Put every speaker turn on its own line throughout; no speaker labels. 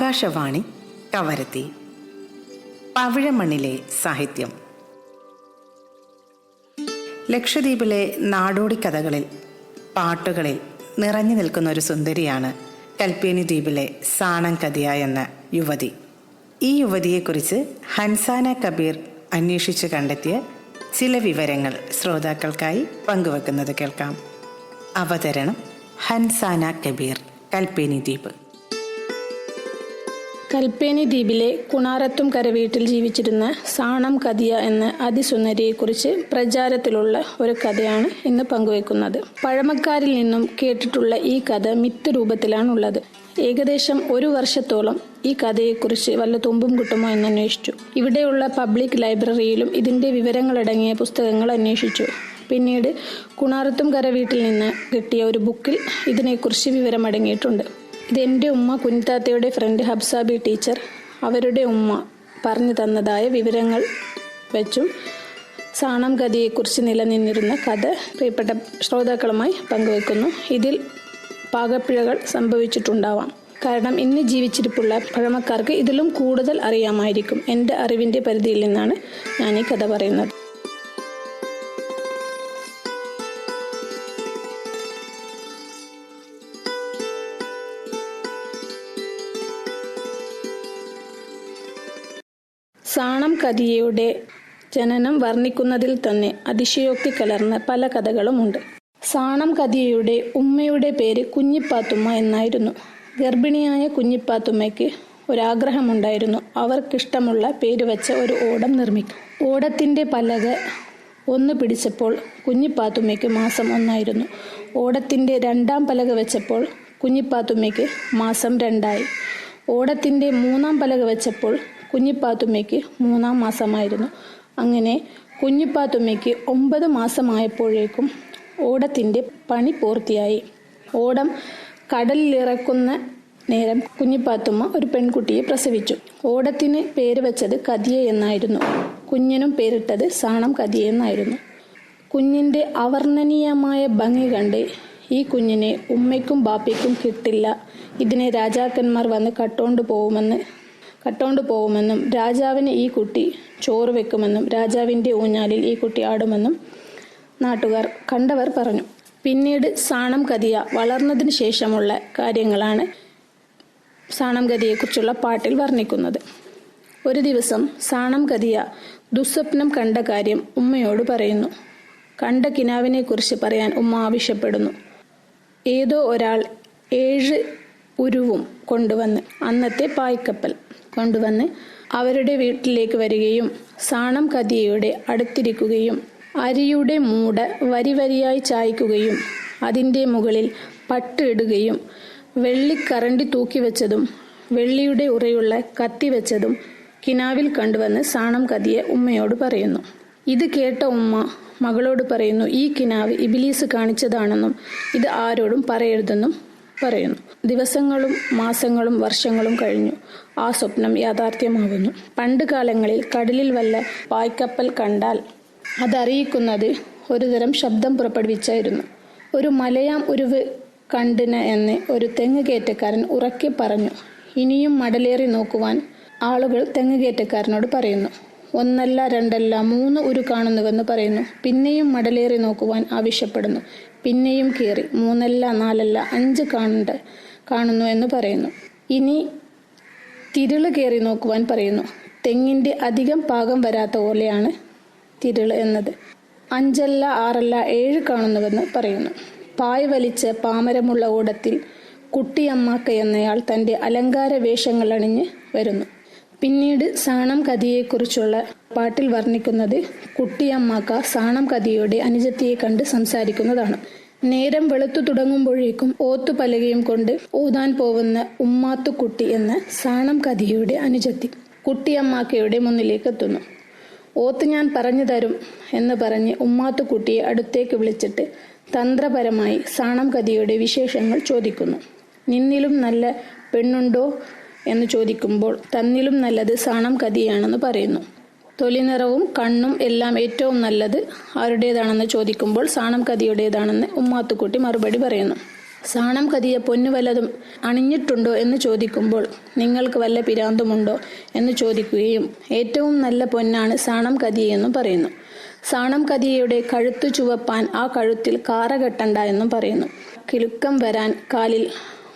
ആകാശവാണി കവരത്തി. പവിഴമണ്ണിലെ സാഹിത്യം. ലക്ഷദ്വീപിലെ നാടോടി കഥകളിൽ, പാട്ടുകളിൽ നിറഞ്ഞു നിൽക്കുന്ന ഒരു സുന്ദരിയാണ് കൽപ്പേനി ദ്വീപിലെ സാണം കദിയ എന്ന യുവതി. ഈ യുവതിയെക്കുറിച്ച് ഹൻസാന കബീർ അന്വേഷിച്ച് കണ്ടെത്തിയ ചില വിവരങ്ങൾ ശ്രോതാക്കൾക്കായി പങ്കുവെക്കുന്നത് കേൾക്കാം. അവതരണം ഹൻസാന കബീർ. കൽപ്പേനി ദ്വീപ്.
കൽപ്പേനി ദ്വീപിലെ കുണാറത്തും കരവീട്ടിൽ ജീവിച്ചിരുന്ന സാണം കദിയ എന്ന അതിസുന്ദരിയെക്കുറിച്ച് പ്രചാരത്തിലുള്ള ഒരു കഥയാണ് ഇന്ന് പങ്കുവെക്കുന്നത്. പഴമക്കാരിൽ നിന്നും കേട്ടിട്ടുള്ള ഈ കഥ മിത്ത് രൂപത്തിലാണുള്ളത്. ഏകദേശം 1 വർഷത്തോളം ഈ കഥയെക്കുറിച്ച് വല്ല തുമ്പും കിട്ടുമോ എന്ന് അന്വേഷിച്ചു. ഇവിടെയുള്ള പബ്ലിക് ലൈബ്രറിയിലും ഇതിൻ്റെ വിവരങ്ങളടങ്ങിയ പുസ്തകങ്ങൾ അന്വേഷിച്ചു. പിന്നീട് കുണാറത്തും കരവീട്ടിൽ നിന്ന് കിട്ടിയ ഒരു ബുക്കിൽ ഇതിനെക്കുറിച്ച് വിവരമടങ്ങിയിട്ടുണ്ട്. ഇതെൻ്റെ ഉമ്മ കുഞ്ഞിത്താത്തയുടെ ഫ്രണ്ട് ഹബ്സാബി ടീച്ചർ അവരുടെ ഉമ്മ പറഞ്ഞു തന്നതായ വിവരങ്ങൾ വെച്ചും സാണം കഥയെക്കുറിച്ച് നിലനിന്നിരുന്ന കഥ പ്രിയപ്പെട്ട ശ്രോതാക്കളുമായി പങ്കുവെക്കുന്നു. ഇതിൽ പാകപ്പിഴകൾ സംഭവിച്ചിട്ടുണ്ടാവാം. കാരണം ഇന്ന് ജീവിച്ചിരിപ്പുള്ള പഴമക്കാർക്ക് ഇതിലും കൂടുതൽ അറിയാമായിരിക്കും. എൻ്റെ അറിവിൻ്റെ പരിധിയിൽ നിന്നാണ് ഞാൻ ഈ കഥ പറയുന്നത്. സാണം കദിയയുടെ ജനനം വർണ്ണിക്കുന്നതിൽ തന്നെ അതിശയോക്തി കലർന്ന പല കഥകളുമുണ്ട്. സാണം കദിയയുടെ ഉമ്മയുടെ പേര് കുഞ്ഞിപ്പാത്തുമ്മ എന്നായിരുന്നു. ഗർഭിണിയായ കുഞ്ഞിപ്പാത്തുമ്മയ്ക്ക് ഒരാഗ്രഹമുണ്ടായിരുന്നു. അവർക്കിഷ്ടമുള്ള പേര് വെച്ച ഒരു ഓടം നിർമ്മിക്കും. ഓടത്തിൻ്റെ പലക 1 പിടിച്ചപ്പോൾ കുഞ്ഞിപ്പാത്തുമ്മയ്ക്ക് മാസം 1 ആയിരുന്നു. ഓടത്തിൻ്റെ 2ാം പലക വെച്ചപ്പോൾ കുഞ്ഞിപ്പാത്തുമ്മയ്ക്ക് മാസം 2 ആയി. ഓടത്തിൻ്റെ 3ാം പലക വെച്ചപ്പോൾ കുഞ്ഞിപ്പാത്തുമ്മയ്ക്ക് 3ാം മാസമായിരുന്നു. അങ്ങനെ കുഞ്ഞിപ്പാത്തുമ്മയ്ക്ക് 9 മാസമായപ്പോഴേക്കും ഓടത്തിൻ്റെ പണി പൂർത്തിയായി. ഓടം കടലിലിറക്കുന്ന നേരം കുഞ്ഞിപ്പാത്തുമ്മ ഒരു പെൺകുട്ടിയെ പ്രസവിച്ചു. ഓടത്തിന് പേര് വെച്ചത് കദിയ എന്നായിരുന്നു. കുഞ്ഞിനും പേരിട്ടത് സാണം കദിയ എന്നായിരുന്നു. കുഞ്ഞിൻ്റെ അവർണ്ണനീയമായ ഭംഗി കണ്ട് ഈ കുഞ്ഞിനെ ഉമ്മയ്ക്കും ബാപ്പയ്ക്കും കിട്ടില്ല, ഇതിനെ രാജാക്കന്മാർ വന്ന് കട്ടോണ്ട് പോകുമെന്നും രാജാവിന് ഈ കുട്ടി ചോറ് വെക്കുമെന്നും രാജാവിൻ്റെ ഊഞ്ഞാലിൽ ഈ കുട്ടി ആടുമെന്നും നാട്ടുകാർ കണ്ടവർ പറഞ്ഞു. പിന്നീട് സാണം കദിയ വളർന്നതിന് ശേഷമുള്ള കാര്യങ്ങളാണ് സാണം കദിയെക്കുറിച്ചുള്ള പാട്ടിൽ വർണ്ണിക്കുന്നത്. ഒരു ദിവസം സാണം കദിയ ദുസ്വപ്നം കണ്ട കാര്യം ഉമ്മയോട് പറയുന്നു. കണ്ട കിനാവിനെക്കുറിച്ച് പറയാൻ ഉമ്മ ആവശ്യപ്പെടുന്നു. ഏതോ ഒരാൾ 7 ഉരുവും കൊണ്ടുവന്ന്, അന്നത്തെ പായ്ക്കപ്പൽ കൊണ്ടുവന്ന് അവരുടെ വീട്ടിലേക്ക് വരികയും സാണം കദിയയുടെ അടുത്തിരിക്കുകയും അരിയുടെ മൂട വരിവരിയായി ചായ്ക്കുകയും അതിൻ്റെ മുകളിൽ പട്ട് ഇടുകയും വെള്ളിക്കറണ്ടി തൂക്കിവെച്ചതും വെള്ളിയുടെ ഉറയുള്ള കത്തി വെച്ചതും കിനാവിൽ കണ്ടുവന്ന് സാണം കദിയ ഉമ്മയോട് പറയുന്നു. ഇത് കേട്ട ഉമ്മ മകളോട് പറയുന്നു, ഈ കിനാവ് ഇബിലീസ് കാണിച്ചതാണെന്നും ഇത് ആരോടും പറയരുതെന്നും പറയുന്നു. ദിവസങ്ങളും മാസങ്ങളും വർഷങ്ങളും കഴിഞ്ഞു. ആ സ്വപ്നം യാഥാർത്ഥ്യമാവുന്നു. പണ്ട് കാലങ്ങളിൽ കടലിൽ വല്ല പായ്ക്കപ്പൽ കണ്ടാൽ അതറിയിക്കുന്നത് ഒരുതരം ശബ്ദം പുറപ്പെടുവിച്ചായിരുന്നു. ഒരു മലയാം ഉരുവ് കണ്ടിന് എന്ന് ഒരു തെങ്ങ് കയറ്റക്കാരൻ ഉറക്കെ പറഞ്ഞു. ഇനിയും മടലേറി നോക്കുവാൻ ആളുകൾ തെങ്ങ് കയറ്റക്കാരനോട് പറയുന്നു. 1 അല്ല 2 അല്ല 3 ഉരു കാണുന്നുവെന്ന് പറയുന്നു. പിന്നെയും മടലേറി നോക്കുവാൻ ആവശ്യപ്പെടുന്നു. പിന്നെയും കയറി 3 അല്ല 4 അല്ല 5 കാണുന്നു എന്ന് പറയുന്നു. ഇനി തിരിള് കയറി നോക്കുവാൻ പറയുന്നു. തെങ്ങിൻ്റെ അധികം പാകം വരാത്ത പോലെയാണ് തിരിള് എന്നത്. 5 അല്ല 6 അല്ല 7 കാണുന്നുവെന്ന് പറയുന്നു. പായ് വലിച്ച പാമരമുള്ള ഓടത്തിൽ കുട്ടിയമ്മാക്ക എന്നയാൾ തൻ്റെ അലങ്കാര വേഷങ്ങൾ അണിഞ്ഞ് വരുന്നു. പിന്നീട് സാണം കദിയെക്കുറിച്ചുള്ള പാട്ടിൽ വർണ്ണിക്കുന്നത് കുട്ടിയമ്മാക്ക സാണം കദിയയുടെ അനുജത്തിയെ കണ്ട് സംസാരിക്കുന്നതാണ്. നേരം വെളുത്തു തുടങ്ങുമ്പോഴേക്കും ഓത്തുപലകയും കൊണ്ട് ഊതാൻ പോവുന്ന ഉമ്മാത്തുക്കുട്ടി എന്ന സാണം കദിയയുടെ അനുജത്തി കുട്ടിയമ്മാക്കയുടെ മുന്നിലേക്ക് എത്തുന്നു. ഓത്ത് ഞാൻ പറഞ്ഞു തരും എന്ന് പറഞ്ഞ് ഉമ്മാത്തുക്കുട്ടിയെ അടുത്തേക്ക് വിളിച്ചിട്ട് തന്ത്രപരമായി സാണം കദിയയുടെ വിശേഷങ്ങൾ ചോദിക്കുന്നു. നിന്നിലും നല്ല പെണ്ണുണ്ടോ എന്ന് ചോദിക്കുമ്പോൾ തന്നിലും നല്ലത് സാണം കദിയാണെന്ന് പറയുന്നു. തൊലിനിറവും കണ്ണും എല്ലാം ഏറ്റവും നല്ലത് ആരുടേതാണെന്ന് ചോദിക്കുമ്പോൾ സാണം കദിയുടേതാണെന്ന് ഉമ്മാത്തുക്കുട്ടി മറുപടി പറയുന്നു. സാണം കതിയ പൊന്നു വല്ലതും അണിഞ്ഞിട്ടുണ്ടോ എന്ന് ചോദിക്കുമ്പോൾ നിങ്ങൾക്ക് വല്ല പിരാന്തുമുണ്ടോ എന്ന് ചോദിക്കുകയും ഏറ്റവും നല്ല പൊന്നാണ് സാണം കതിയെന്നും പറയുന്നു. സാണം കതിയയുടെ കഴുത്തു ചുവപ്പാൻ ആ കഴുത്തിൽ കാറ കെട്ടണ്ട എന്നും പറയുന്നു. കിലുക്കം വരാൻ കാലിൽ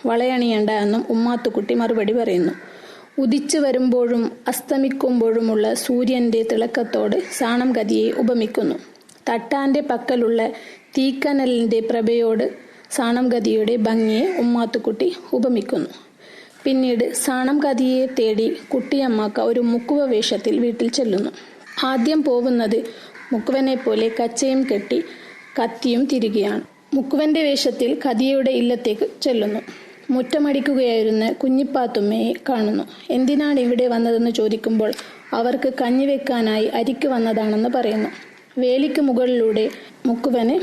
വളയണിയണ്ട എന്നും ഉമ്മാത്തുക്കുട്ടി മറുപടി പറയുന്നു. ഉദിച്ചു വരുമ്പോഴും അസ്തമിക്കുമ്പോഴുമുള്ള സൂര്യന്റെ തിളക്കത്തോട് സാണം കതിയെ ഉപമിക്കുന്നു. തട്ടാന്റെ പക്കലുള്ള തീക്കനലിന്റെ പ്രഭയോട് സാണം കതിയുടെ ഭംഗിയെ ഉമ്മാത്തുക്കുട്ടി ഉപമിക്കുന്നു. പിന്നീട് സാണം കതിയെ തേടി കുട്ടിയമ്മാക്ക ഒരു മുക്കുവ വേഷത്തിൽ വീട്ടിൽ ചെല്ലുന്നു. ആദ്യം പോവുന്നത് മുക്കുവനെ പോലെ കച്ചയും കെട്ടി കത്തിയും തിരികെയാണ്. മുക്കുവന്റെ വേഷത്തിൽ കതിയയുടെ ഇല്ലത്തേക്ക് ചെല്ലുന്നു. മുറ്റമടിക്കുകയായിരുന്ന കുഞ്ഞിപ്പാത്തുമ്മയെ കാണുന്നു. എന്തിനാണ് ഇവിടെ വന്നതെന്ന് ചോദിക്കുമ്പോൾ അവർക്ക് കഞ്ഞി വെക്കാനായി അരിക്ക് വന്നതാണെന്ന് പറയുന്നു. വേലിക്ക് മുകളിലൂടെ മുക്കുവന്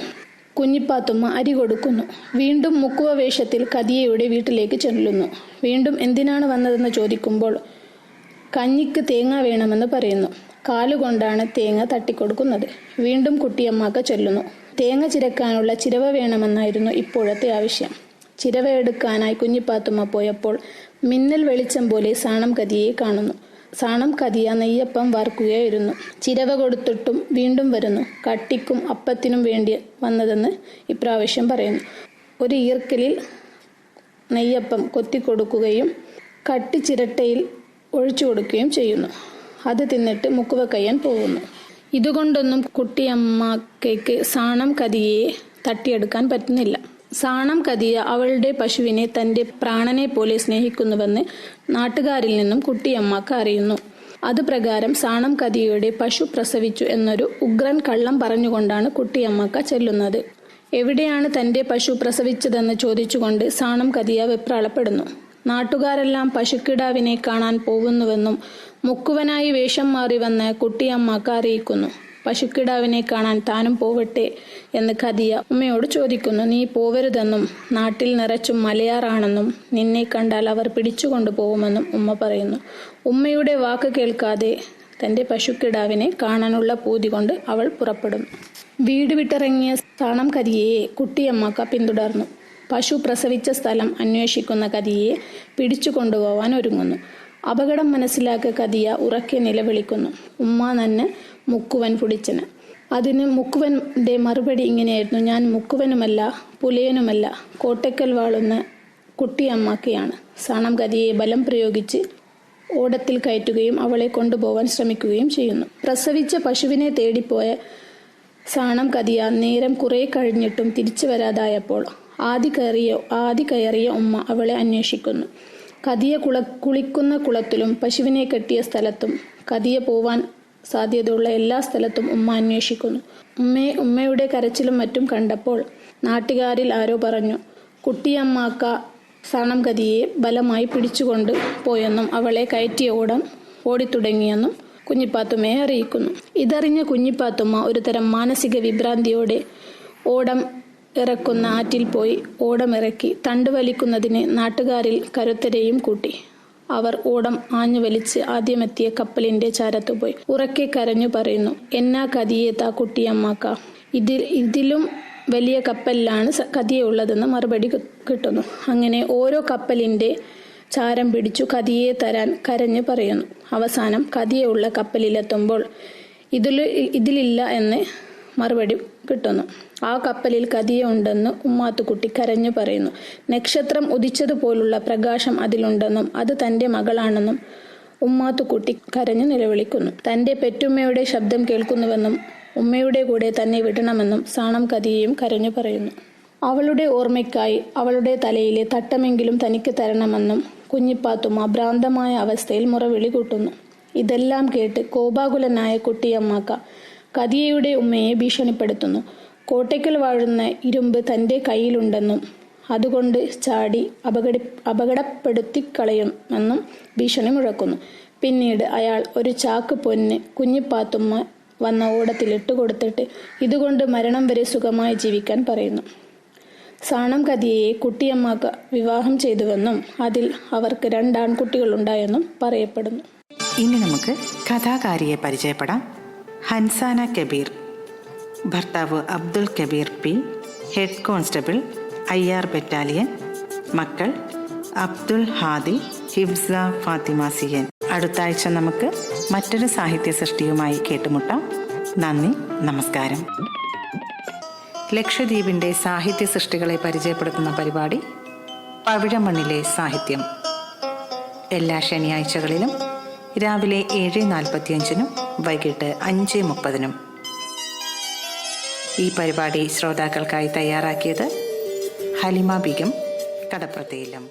കുഞ്ഞിപ്പാത്തുമ്മ അരി കൊടുക്കുന്നു. വീണ്ടും മുക്കുവ വേഷത്തിൽ കതിയയുടെ വീട്ടിലേക്ക് ചെല്ലുന്നു. വീണ്ടും എന്തിനാണ് വന്നതെന്ന് ചോദിക്കുമ്പോൾ കഞ്ഞിക്ക് തേങ്ങ വേണമെന്ന് പറയുന്നു. കാലുകൊണ്ടാണ് തേങ്ങ തട്ടിക്കൊടുക്കുന്നത്. വീണ്ടും കുട്ടിയമ്മാക്ക ചൊല്ലുന്നു. തേങ്ങ ചിരക്കാനുള്ള ചിരവ വേണമെന്നായിരുന്നു ഇപ്പോഴത്തെ ആവശ്യം. ചിരവ എടുക്കാനായി കുഞ്ഞിപ്പാത്തുമ്മ പോയപ്പോൾ മിന്നൽ വെളിച്ചം പോലെ സാണം കതിയെ കാണുന്നു. സാണം കതിയ നെയ്യപ്പം വാർക്കുകയായിരുന്നു. ചിരവ കൊടുത്തിട്ടും വീണ്ടും വരുന്നു. കട്ടിക്കും അപ്പത്തിനും വേണ്ടി വന്നതെന്ന് ഇപ്രാവശ്യം പറയുന്നു. ഒരു ഈർക്കലിൽ നെയ്യപ്പം കൊത്തിക്കൊടുക്കുകയും കട്ടി ചിരട്ടയിൽ ഒഴിച്ചു കൊടുക്കുകയും ചെയ്യുന്നു. അത് തിന്നിട്ട് മുക്കുവ കയ്യാൻ പോകുന്നു. ഇതുകൊണ്ടൊന്നും കുട്ടിയമ്മയ്ക്ക് സാണം കതിയെ തട്ടിയെടുക്കാൻ പറ്റുന്നില്ല. സാണം കതിയ അവളുടെ പശുവിനെ തന്റെ പ്രാണനെ പോലെ സ്നേഹിക്കുന്നുവെന്ന് നാട്ടുകാരിൽ നിന്നും കുട്ടിയമ്മക്ക് അറിയുന്നു. അതുപ്രകാരം സാണം കതിയയുടെ പശു പ്രസവിച്ചു എന്നൊരു ഉഗ്രൻ കള്ളം പറഞ്ഞുകൊണ്ടാണ് കുട്ടിയമ്മക്ക ചെല്ലുന്നത്. എവിടെയാണ് തന്റെ പശു പ്രസവിച്ചതെന്ന് ചോദിച്ചുകൊണ്ട് സാണം കതിയ വെപ്രാളപ്പെടുന്നു. നാട്ടുകാരെല്ലാം പശുക്കിടാവിനെ കാണാൻ പോകുന്നുവെന്നും മുക്കുവനായി വേഷം മാറി വന്ന് കുട്ടിയമ്മക്ക അറിയിക്കുന്നു. പശുക്കിടാവിനെ കാണാൻ താനും പോവട്ടെ എന്ന് കതിയ ഉമ്മയോട് ചോദിക്കുന്നു. നീ പോവരുതെന്നും നാട്ടിൽ നിറച്ചും മലയാറാണെന്നും നിന്നെ കണ്ടാൽ അവർ പിടിച്ചുകൊണ്ടു പോകുമെന്നും ഉമ്മ പറയുന്നു. ഉമ്മയുടെ വാക്ക് കേൾക്കാതെ തന്റെ പശുക്കിടാവിനെ കാണാനുള്ള പൂതി കൊണ്ട് അവൾ പുറപ്പെടുന്നു. വീട് വിട്ടിറങ്ങിയ സാണം കതിയയെ കുട്ടിയമ്മക്ക പിന്തുടർന്നു. പശു പ്രസവിച്ച സ്ഥലം അന്വേഷിക്കുന്ന കതിയെ പിടിച്ചു കൊണ്ടുപോവാൻ ഒരുങ്ങുന്നു. അപകടം മനസ്സിലാക്കിയ കതിയ ഉറക്കെ നിലവിളിക്കുന്നു. ഉമ്മ തന്നെ മുക്കുവൻ പിടിച്ചന്. അതിന് മുക്കുവന്റെ മറുപടി ഇങ്ങനെയായിരുന്നു. ഞാൻ മുക്കുവനുമല്ല, പുലയനുമല്ല, കോട്ടയ്ക്കൽ വാളുന്ന കുട്ടിയമ്മക്കയാണ്. സാണം കതിയെ ബലം പ്രയോഗിച്ച് ഓടത്തിൽ കയറ്റുകയും അവളെ കൊണ്ടുപോകാൻ ശ്രമിക്കുകയും ചെയ്യുന്നു. പ്രസവിച്ച പശുവിനെ തേടിപ്പോയ സാണം കതിയ നേരം കുറെ കഴിഞ്ഞിട്ടും തിരിച്ചു വരാതായപ്പോൾ ആദി കയറിയ ഉമ്മ അവളെ അന്വേഷിക്കുന്നു. കതിയ കുളിക്കുന്ന കുളത്തിലും പശുവിനെ കെട്ടിയ സ്ഥലത്തും കതിയ പോവാൻ സാധ്യതയുള്ള എല്ലാ സ്ഥലത്തും ഉമ്മ അന്വേഷിക്കുന്നു. ഉമ്മയുടെ കരച്ചിലും മറ്റും കണ്ടപ്പോൾ നാട്ടുകാരിൽ ആരോ പറഞ്ഞു, കുട്ടിയമ്മാക്ക സാണം കതിയെ ബലമായി പിടിച്ചുകൊണ്ട് പോയെന്നും അവളെ കയറ്റിയ ഓടം ഓടിത്തുടങ്ങിയെന്നും കുഞ്ഞിപ്പാത്തുമ്മയെ അറിയിക്കുന്നു. ഇതറിഞ്ഞ കുഞ്ഞിപ്പാത്തുമ്മ ഒരുതരം മാനസിക വിഭ്രാന്തിയോടെ ഓടം ഇറക്കുന്ന ആറ്റിൽ പോയി ഓടമിറക്കി തണ്ട് വലിക്കുന്നതിന് നാട്ടുകാരിൽ കരുത്തരെയും കൂട്ടി. അവർ ഓടം ആഞ്ഞു വലിച്ച് ആദ്യമെത്തിയ കപ്പലിന്റെ ചാരത്തു പോയി ഉറക്കെ കരഞ്ഞു പറയുന്നു, എന്നാ കതിയെ താ കുട്ടിയമ്മാക്ക, ഇതിലും വലിയ കപ്പലിലാണ് കതിയുള്ളതെന്ന് മറുപടി കിട്ടുന്നു. അങ്ങനെ ഓരോ കപ്പലിന്റെ ചാരം പിടിച്ചു കതിയെ തരാൻ കരഞ്ഞു പറയുന്നു. അവസാനം കതിയുള്ള കപ്പലിലെത്തുമ്പോൾ ഇതിലില്ല എന്ന് മറുപടി കിട്ടുന്നു. ആ കപ്പലിൽ കതിയ ഉണ്ടെന്ന് ഉമ്മാത്തുക്കുട്ടി കരഞ്ഞു പറയുന്നു. നക്ഷത്രം ഉദിച്ചതുപോലുള്ള പ്രകാശം അതിലുണ്ടെന്നും അത് തന്റെ മകളാണെന്നും ഉമ്മാത്തുക്കുട്ടി കരഞ്ഞു നിലവിളിക്കുന്നു. തന്റെ പെറ്റുമ്മയുടെ ശബ്ദം കേൾക്കുന്നുവെന്നും ഉമ്മയുടെ കൂടെ തന്നെ വിടണമെന്നും സാണം കതിയയും കരഞ്ഞു പറയുന്നു. അവളുടെ ഓർമ്മയ്ക്കായി അവളുടെ തലയിലെ തട്ടമെങ്കിലും തനിക്ക് തരണമെന്നും കുഞ്ഞിപ്പാത്തുമ്മ ഭ്രാന്തമായ അവസ്ഥയിൽ മുറവിളി കൂട്ടുന്നു. ഇതെല്ലാം കേട്ട് കോപാകുലനായ കുട്ടിയമ്മാക്ക കതിയയുടെ ഉമ്മയെ ഭീഷണിപ്പെടുത്തുന്നു. കോട്ടയ്ക്കൽ വാഴുന്ന ഇരുമ്പ് തന്റെ കയ്യിലുണ്ടെന്നും അതുകൊണ്ട് ചാടി അപകടപ്പെടുത്തിക്കളയുമെന്നും ഭീഷണി മുഴക്കുന്നു. പിന്നീട് അയാൾ ഒരു ചാക്ക് പൊന്ന് കുഞ്ഞിപ്പാത്തുമ്മ വന്ന ഓടത്തിലിട്ട് കൊടുത്തിട്ട് ഇതുകൊണ്ട് മരണം വരെ സുഖമായി ജീവിക്കാൻ പറയുന്നു. സാണം കതിയയെ കുട്ടിയമ്മാക്ക വിവാഹം ചെയ്തുവെന്നും അതിൽ അവർക്ക് 2 ആൺകുട്ടികളുണ്ടായെന്നും പറയപ്പെടുന്നു.
ഇനി നമുക്ക് കഥാകാരിയെ പരിചയപ്പെടാം. ഹൻസാന കബീർ, ഭർത്താവ് Abdul Kabir P, head constable IR battalion. മക്കൾ അബ്ദുൽ ഹാദി, ഹിഫ്സ, ഫാത്തിമ CN. അടുത്ത ആഴ്ച നമുക്ക് മറ്റൊരു സാഹിത്യ സൃഷ്ടിയുമായി കേട്ടുമുട്ടാം. നന്ദി, നമസ്കാരം. ലക്ഷദ്വീപിൻ്റെ സാഹിത്യ സൃഷ്ടികളെ പരിചയപ്പെടുത്തുന്ന പരിപാടി പവിഴമണ്ണിലെ സാഹിത്യം. എല്ലാ ശനിയാഴ്ചകളിലും രാവിലെ 7:45 വൈകിട്ട് 5:30. ഈ പരിപാടി ശ്രോതാക്കൾക്കായി തയ്യാറാക്കിയത് ഹലിമ ബീഗം, കടപ്രതയിലും.